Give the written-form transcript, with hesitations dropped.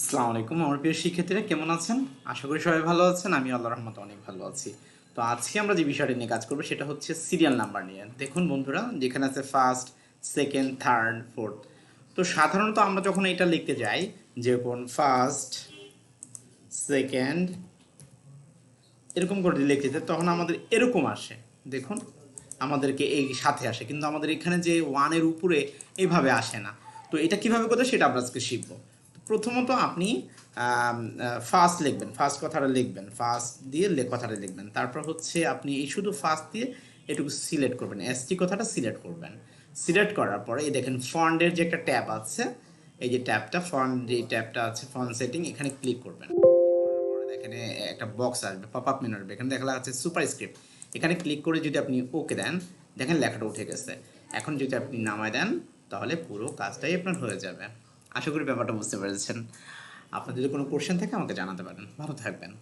আসসালামু আলাইকুম আমার প্রিয় শিক্ষার্থীরা, কেমন আছেন? আশা করি সবাই ভালো আছেন। আমি আল্লাহর রহমতে অনেক ভালো আছি। তো আজকে আমরা যে বিষয়টা নিয়ে কাজ করবো সেটা হচ্ছে সিরিয়াল নাম্বার নিয়ে। দেখুন বন্ধুরা, যেখানে আছে ফার্স্ট, সেকেন্ড, থার্ড, ফোর্থ। তো সাধারণত আমরা যখন এটা লিখতে যাই, যেমন ফার্স্ট, সেকেন্ড, এরকম করে লিখতে যাই, তখন আমাদের এরকম আসে। দেখুন, আমাদেরকে এই সাথে আসে, কিন্তু আমাদের এখানে যে ওয়ানের উপরে এইভাবে আসে না। তো এটা কিভাবে করতে সেটা আমরা আজকে শিখবো। প্রথমত আপনি ফার্স্ট লিখবেন, ফার্স্ট কথাটা লিখবেন, ফার্স্ট দিয়ে কথাটা লিখবেন। তারপর হচ্ছে আপনি এই শুধু ফার্স্ট দিয়ে এটুকু সিলেক্ট করবেন, এসটি কথাটা সিলেক্ট করবেন। সিলেক্ট করার পরে এই দেখেন ফন্টের যে একটা ট্যাব আছে, এই যে ট্যাবটা ফন্ট, যে ট্যাবটা আছে ফন্ট সেটিং, এখানে ক্লিক করবেন। এখানে একটা বক্স আসবে, পপ আপ মেনু আসবে, এখানে দেখা যাচ্ছে সুপার স্ক্রিপ্ট। এখানে ক্লিক করে যদি আপনি ওকে দেন, দেখেন লেখাটা উঠে গেছে। এখন যদি আপনি নামায় দেন, তাহলে পুরো কাজটাই আপনার হয়ে যাবে। আশা করি ব্যাপারটা বুঝতে পেরেছেন। আপনার যদি কোনো কোশ্চেন থাকে আমাকে জানাতে পারেন। ভালো থাকবেন।